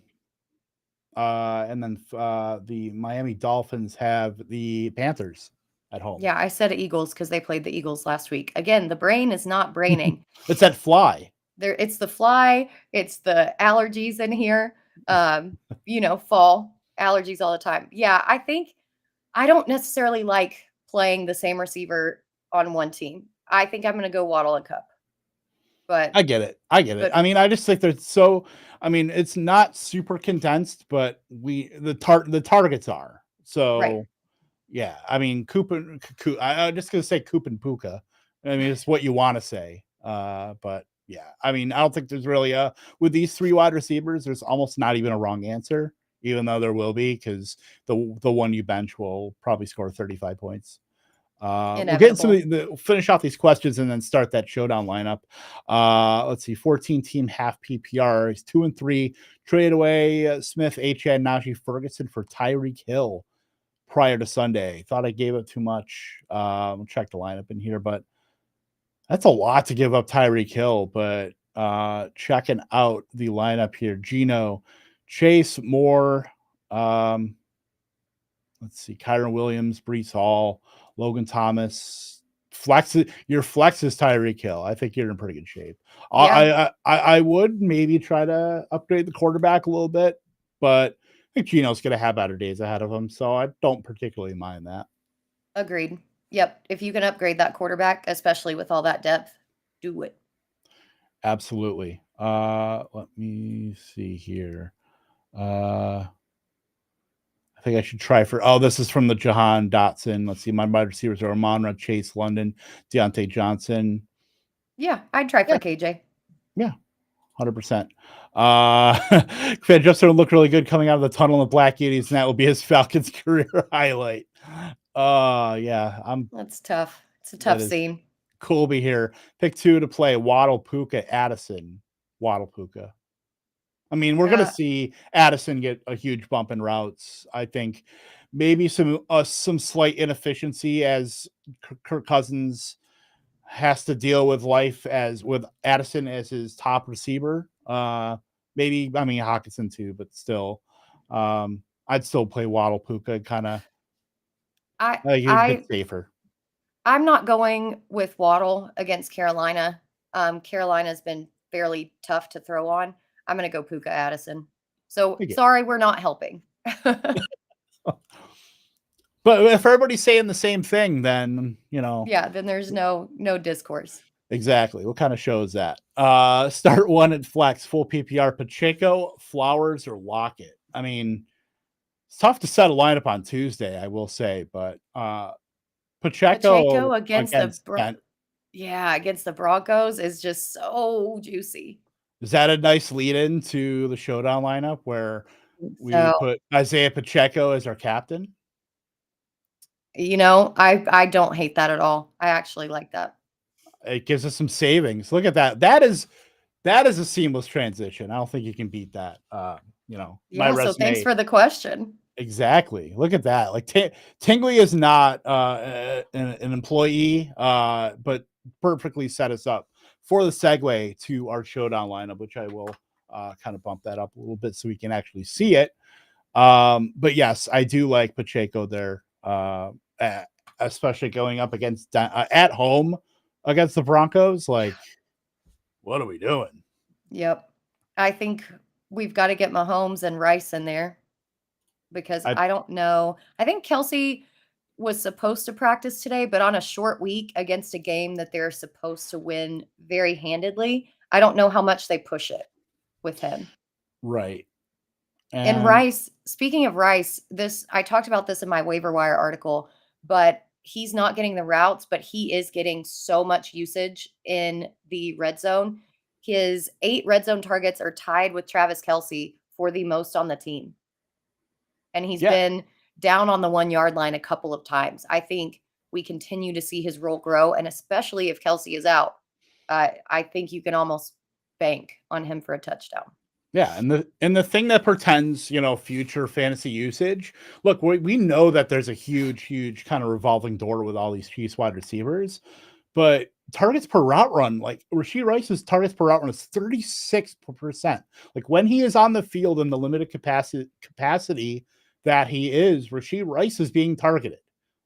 And then the Miami Dolphins have the Panthers at home. Yeah, I said Eagles because they played the Eagles last week. Again, the brain is not braining. It's that fly. It's the fly. It's the allergies in here. Fall allergies all the time. Yeah, I think I don't necessarily like playing the same receiver on one team. I think I'm going to go Waddle and Cup. But I get it. I mean, I just think there's so. I mean, it's not super condensed, but the targets are so. Right. Yeah, I mean, I'm just gonna say Coop and Puka. I mean, it's what you want to say. But yeah, I mean, I don't think there's really with these 3 wide receivers, there's almost not even a wrong answer, even though there will be, because the one you bench will probably score 35 points. We'll get into finish off these questions and then start that showdown lineup. Let's see, 14 team half PPR is 2 and 3. Trade away Smith, Achane, Najee, Ferguson for Tyreek Hill prior to Sunday. Thought I gave up too much. We'll check the lineup in here, but that's a lot to give up Tyreek Hill. But checking out the lineup here, Geno, Chase, Moore, let's see, Kyron Williams, Breece Hall, Logan Thomas. Your flex is Tyreek Hill. I think you're in pretty good shape. Yeah. I would maybe try to upgrade the quarterback a little bit, but I think Geno's going to have better days ahead of him, so I don't particularly mind that. Agreed. Yep. If you can upgrade that quarterback, especially with all that depth, do it. Absolutely. Let me see here. I think I should try this is from the Jahan Dotson. Let's see. My wide receivers are Rhamondre, Chase, London, Deontay Johnson. Yeah, I'd try for KJ. Yeah, 100%. Van Jefferson will look really good coming out of the tunnel in the Black Yetis, and that will be his Falcons career highlight. Yeah. That's tough. It's a tough scene. Colby here. Pick 2 to play Waddle, Puka, Addison. Waddle, Puka. I mean, we're going to see Addison get a huge bump in routes. I think maybe some slight inefficiency as Kirk Cousins has to deal with life with Addison as his top receiver. Maybe, I mean, Hawkinson too, but still, I'd still play Waddle, Puka, kind of. A bit safer. I'm not going with Waddle against Carolina. Carolina's been fairly tough to throw on. I'm going to go Puka Addison. So sorry, we're not helping. But if everybody's saying the same thing, then, Yeah, then there's no discourse. Exactly. What kind of show is that? Start 1 at flex, full PPR, Pacheco, Flowers, or Lockett. I mean, it's tough to set a lineup on Tuesday, I will say, but Pacheco against the Broncos is just so juicy. Is that a nice lead in to the showdown lineup where we put Isaiah Pacheco as our captain? I don't hate that at all. I actually like that. It gives us some savings. Look at that. That is a seamless transition. I don't think you can beat that. My resume. So thanks for the question. Exactly. Look at that. Like Tingley is not an employee, but perfectly set us up for the segue to our showdown lineup, which I will kind of bump that up a little bit so we can actually see it. But yes, I do like Pacheco there, especially going up against at home against the Broncos. Like, what are we doing? Yep. I think we've got to get Mahomes and Rice in there because I don't know. I think Kelsey was supposed to practice today, but on a short week against a game that they're supposed to win very handedly, I don't know how much they push it with him. Right. And Rice, speaking of Rice, I talked about this in my waiver wire article, but he's not getting the routes, but he is getting so much usage in the red zone. His 8 red zone targets are tied with Travis Kelce for the most on the team. And he's been down on the 1 yard line a couple of times. I think we continue to see his role grow. And especially if Kelce is out, I think you can almost bank on him for a touchdown. Yeah, and the thing that portends, future fantasy usage. Look, we know that there's a huge kind of revolving door with all these Chiefs wide receivers, but targets per route run, like Rashee Rice's targets per route run is 36%. Like when he is on the field in the limited capacity that he is, Rashee Rice is being targeted.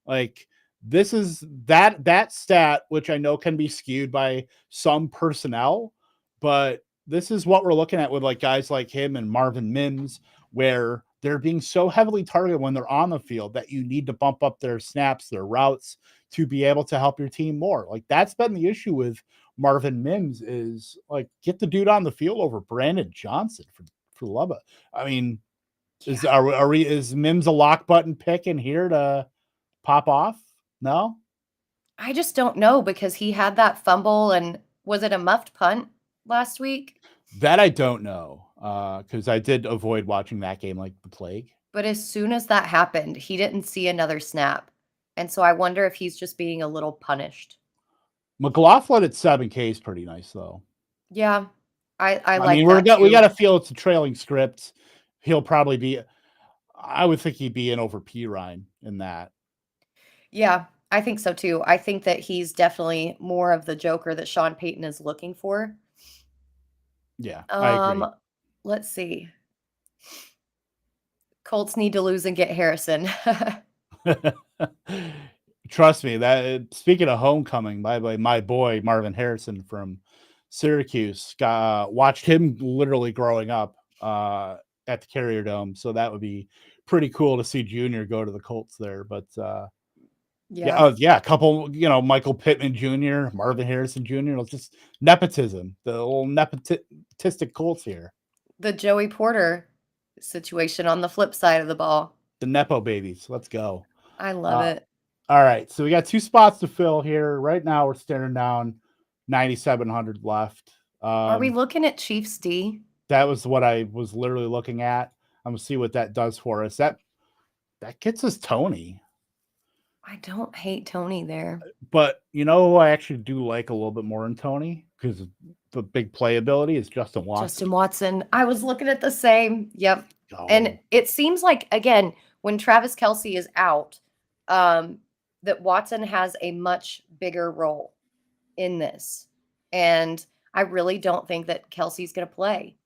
Like this is that stat, which I know can be skewed by some personnel, but this is what we're looking at with like guys like him and Marvin Mims, where they're being so heavily targeted when they're on the field that you need to bump up their snaps, their routes to be able to help your team more. Like that's been the issue with Marvin Mims is like get the dude on the field over Brandon Johnson for love of. I mean, is Mims a lock button pick in here to pop off? No, I just don't know because he had that fumble and was it a muffed punt last week? That I don't know because I did avoid watching that game like the plague. But as soon as that happened, he didn't see another snap. And so I wonder if he's just being a little punished. McLaughlin at 7K is pretty nice though. Yeah, I like mean, that we got to feel it's a trailing script. He'll probably be, I would think he'd be in over P. Ryan in that. Yeah, I think so too. I think that he's definitely more of the Joker that Sean Payton is looking for. Yeah, I agree. Let's see. Colts need to lose and get Harrison. Trust me, that speaking of homecoming, my boy Marvin Harrison from Syracuse watched him literally growing up at the Carrier Dome, so that would be pretty cool to see Junior go to the Colts there. But a couple, Michael Pittman Jr., Marvin Harrison Jr. It's just nepotism, the little nepotistic Colts here. The Joey Porter situation on the flip side of the ball. The Nepo babies. Let's go. I love it. All right. So we got 2 spots to fill here. Right now we're staring down 9,700 left. Are we looking at Chiefs D? That was what I was literally looking at. I'm going to see what that does for us. That gets us Tony. I don't hate Tony there. But who I actually do like a little bit more in Tony because the big playability is Justin Watson. I was looking at the same. Yep. Oh. And it seems like, again, when Travis Kelce is out, that Watson has a much bigger role in this. And I really don't think that Kelce's going to play.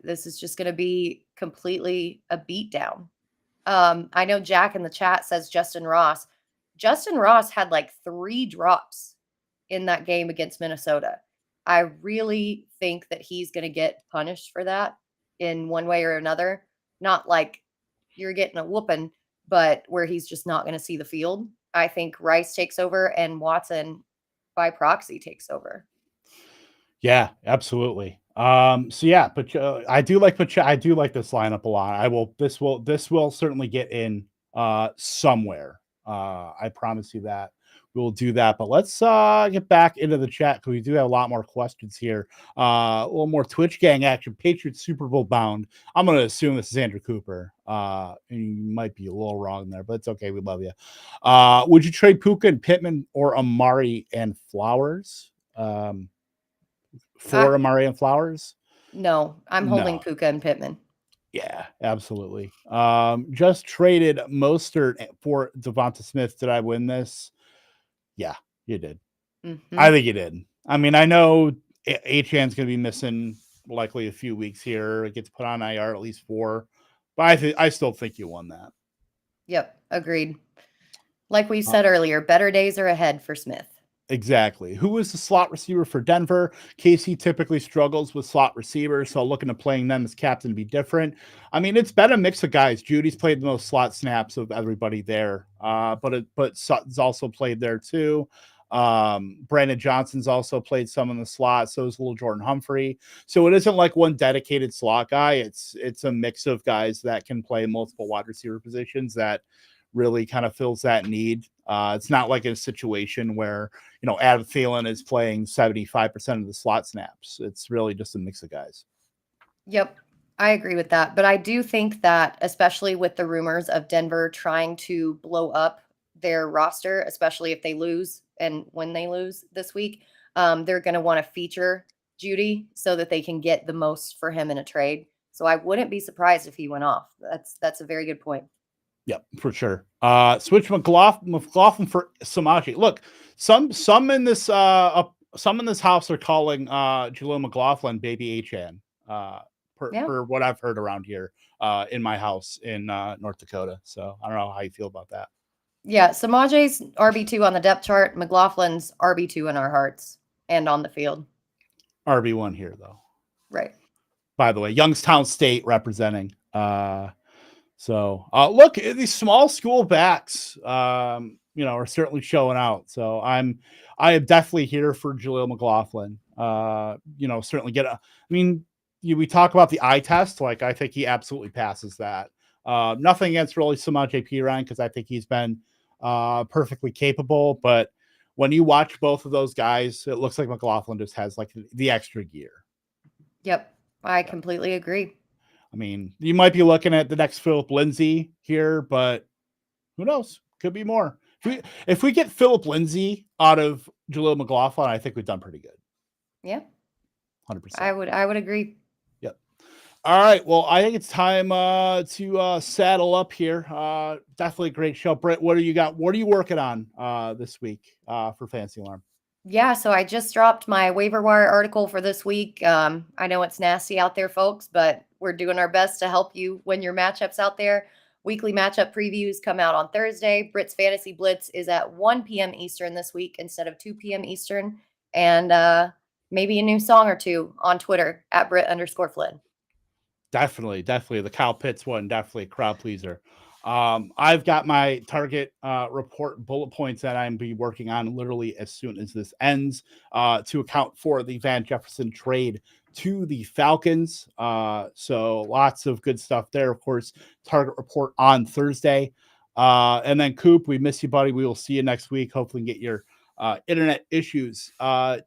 This is just going to be completely a beatdown. I know Jack in the chat says Justin Ross. Justin Ross had like 3 drops in that game against Minnesota. I really think that he's going to get punished for that in one way or another. Not like you're getting a whooping, but where he's just not going to see the field. I think Rice takes over and Watson by proxy takes over. Yeah, absolutely. So yeah, but I do like this lineup a lot. This will certainly get in somewhere. I promise you that we'll do that. But let's get back into the chat because we do have a lot more questions here. A little more Twitch gang action. Patriots Super Bowl bound. I'm going to assume this is Andrew Cooper. You might be a little wrong there, but it's okay. We love you. Would you trade Puka and Pittman or Amari and Flowers? For Amari and Flowers? No, I'm holding Puka and Pittman. Yeah, absolutely. Just traded Mostert for DeVonata Smith. Did I win this? Yeah, you did. Mm-hmm. I think you did. I mean, I know Achan's going to be missing likely a few weeks here. It gets put on IR at least 4. But I still think you won that. Yep, agreed. Like we said earlier, better days are ahead for Smith. Exactly. Who is the slot receiver for Denver? KC typically struggles with slot receivers, so looking at playing them as captain to be different. I mean, it's been a mix of guys. Judy's played the most slot snaps of everybody there, but Sutton's also played there too. Brandon Johnson's also played some in the slot, so is little Jordan Humphrey. So it isn't like one dedicated slot guy. It's a mix of guys that can play multiple wide receiver positions that really kind of fills that need. It's not like a situation where, Adam Thielen is playing 75% of the slot snaps. It's really just a mix of guys. Yep, I agree with that. But I do think that, especially with the rumors of Denver trying to blow up their roster, especially if they lose and when they lose this week, they're going to want to feature Judy so that they can get the most for him in a trade. So I wouldn't be surprised if he went off. That's a very good point. Yep, for sure. Switch McLaughlin for Samaje. Look, some in this house are calling Jaleel McLaughlin Baby Achan. Per what I've heard around here in my house in North Dakota. So I don't know how you feel about that. Yeah, Samaje's RB2 on the depth chart. McLaughlin's RB2 in our hearts and on the field. RB1 here, though. Right. By the way, Youngstown State representing. So look, these small school backs, are certainly showing out. So I am definitely here for Jaleel McLaughlin. Certainly we talk about the eye test. Like, I think he absolutely passes that. Nothing against really Samaje Perine, because I think he's been perfectly capable. But when you watch both of those guys, it looks like McLaughlin just has like the extra gear. Yep, I completely agree. I mean, you might be looking at the next Philip Lindsay here, but who knows? Could be more. If we get Philip Lindsay out of Jaleel McLaughlin, I think we've done pretty good. Yeah, 100%. I would agree. Yep. All right. Well, I think it's time to saddle up here. Definitely a great show. Britt, what do you got? What are you working on this week for Fantasy Alarm? Yeah, so I just dropped my waiver wire article for this week. I know it's nasty out there, folks, but we're doing our best to help you win your matchups out there. Weekly matchup previews come out on Thursday. Britt's Fantasy Blitz is at 1 p.m. Eastern this week instead of 2 p.m. Eastern. And maybe a new song or two on Twitter at Britt_Flinn. Definitely. The Kyle Pitts one, definitely a crowd pleaser. I've got my target report bullet points that I'm be working on literally as soon as this ends to account for the Van Jefferson trade to the Falcons. So lots of good stuff there. Of course, target report on Thursday. And then Coop, we miss you, buddy. We will see you next week. Hopefully get your internet issues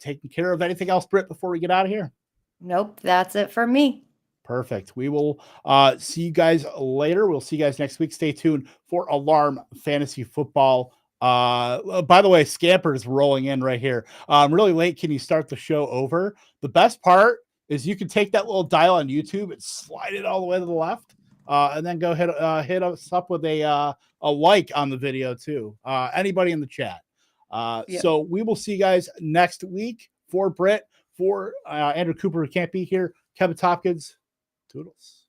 taken care of. Anything else, Britt, before we get out of here? Nope, that's it for me. Perfect. We will see you guys later. We'll see you guys next week. Stay tuned for Alarm Fantasy Football. By the way, Scamper's rolling in right here. Really late. Can you start the show over? The best part is you can take that little dial on YouTube and slide it all the way to the left, and then go hit us up with a like on the video too. Anybody in the chat. So we will see you guys next week. For Britt, for Andrew Cooper, who can't be here, Kevin Tompkins. Toodles.